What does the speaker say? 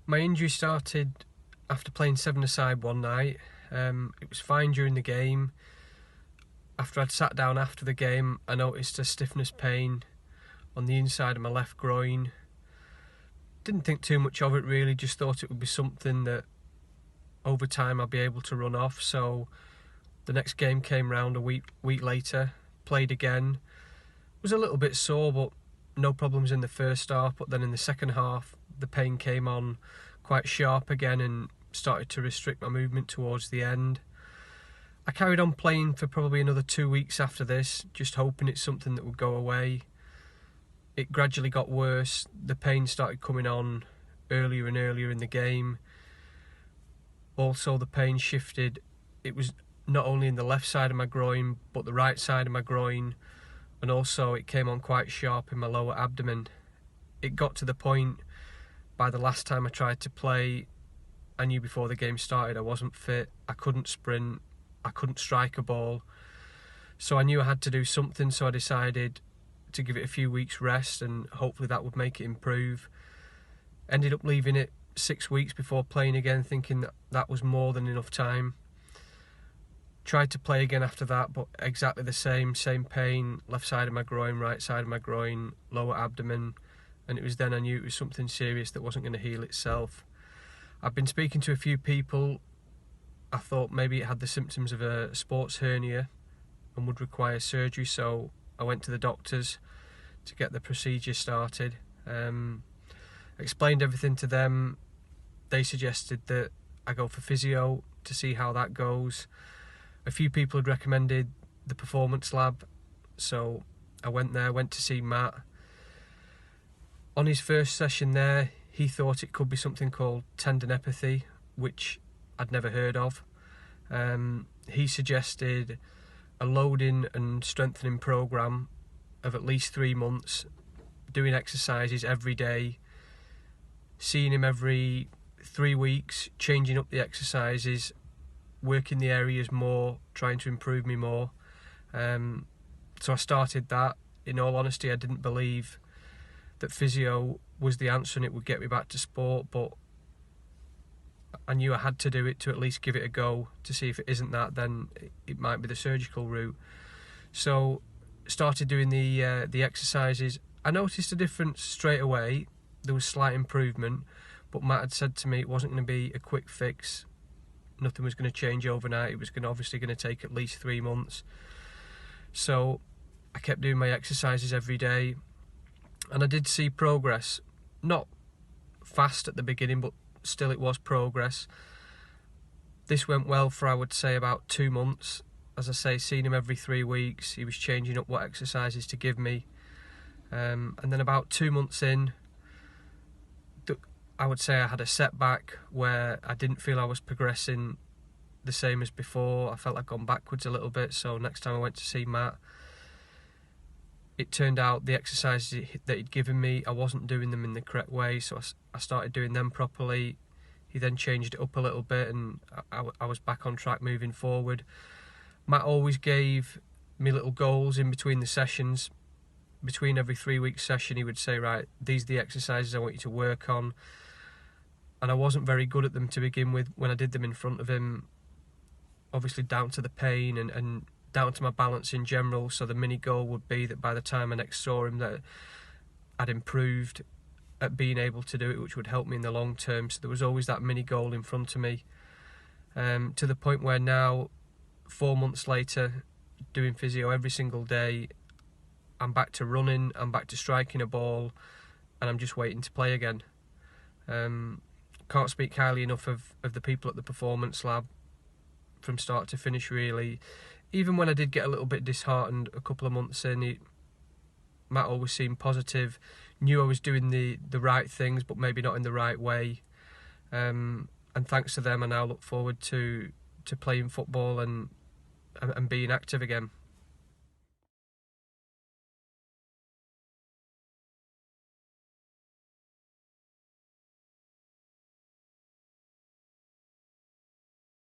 My injury started after playing 7-a-side one night. It was fine during the game. After I'd sat down after the game, I noticed a stiffness pain on the inside of my left groin. Didn't think too much of it really, just thought it would be something that over time I'd be able to run off. So the next game came round a week later, played again. Was a little bit sore, but no problems in the first half. But then in the second half, the pain came on quite sharp again and started to restrict my movement towards the end. I carried on playing for probably another 2 weeks after this, just hoping it's something that would go away. It gradually got worse. The pain started coming on earlier and earlier in the game. Also, the pain shifted. It was not only in the left side of my groin, but the right side of my groin, and also it came on quite sharp in my lower abdomen. It got to the point, by the last time I tried to play, I knew before the game started I wasn't fit, I couldn't sprint, I couldn't strike a ball. So I knew I had to do something, so I decided to give it a few weeks rest and hopefully that would make it improve. Ended up leaving it 6 weeks before playing again, thinking that that was more than enough time. Tried to play again after that, but exactly the same pain, left side of my groin, right side of my groin, lower abdomen, and it was then I knew it was something serious that wasn't going to heal itself. I've been speaking to a few people. I thought maybe it had the symptoms of a sports hernia and would require surgery, so I went to the doctors to get the procedure started. Explained everything to them. They suggested that I go for physio to see how that goes. A few people had recommended the performance lab, so I went there, went to see Matt. On his first session there, he thought it could be something called tendinopathy, which I'd never heard of. He suggested a loading and strengthening program of at least 3 months, doing exercises every day, seeing him every 3 weeks, changing up the exercises, working the areas more, trying to improve me more. So I started that. In all honesty, I didn't believe that physio was the answer and it would get me back to sport, but I knew I had to do it to at least give it a go, to see if it isn't that, then it might be the surgical route. So started doing the exercises. I noticed a difference straight away. There was slight improvement, but Matt had said to me it wasn't going to be a quick fix. Nothing was going to change overnight. It was obviously going to take at least 3 months. So I kept doing my exercises every day, and I did see progress. Not fast at the beginning, but still it was progress. This went well for, I would say, about 2 months. As I say, seeing him every 3 weeks, he was changing up what exercises to give me. And then about 2 months in, I would say I had a setback where I didn't feel I was progressing the same as before. I felt I'd gone backwards a little bit, so next time I went to see Matt, it turned out the exercises that he'd given me, I wasn't doing them in the correct way, so I started doing them properly. He then changed it up a little bit and I was back on track moving forward. Matt always gave me little goals in between the sessions. Between every 3 week session he would say, right, these are the exercises I want you to work on. And I wasn't very good at them to begin with when I did them in front of him, obviously down to the pain and down to my balance in general. So the mini goal would be that by the time I next saw him that I'd improved at being able to do it, which would help me in the long term. So there was always that mini goal in front of me, to the point where now, 4 months later, doing physio every single day, I'm back to running, I'm back to striking a ball, and I'm just waiting to play again. Can't speak highly enough of the people at the performance lab from start to finish, really. Even when I did get a little bit disheartened a couple of months in, Matt always seemed positive, knew I was doing the right things but maybe not in the right way. And thanks to them I now look forward to playing football and being active again.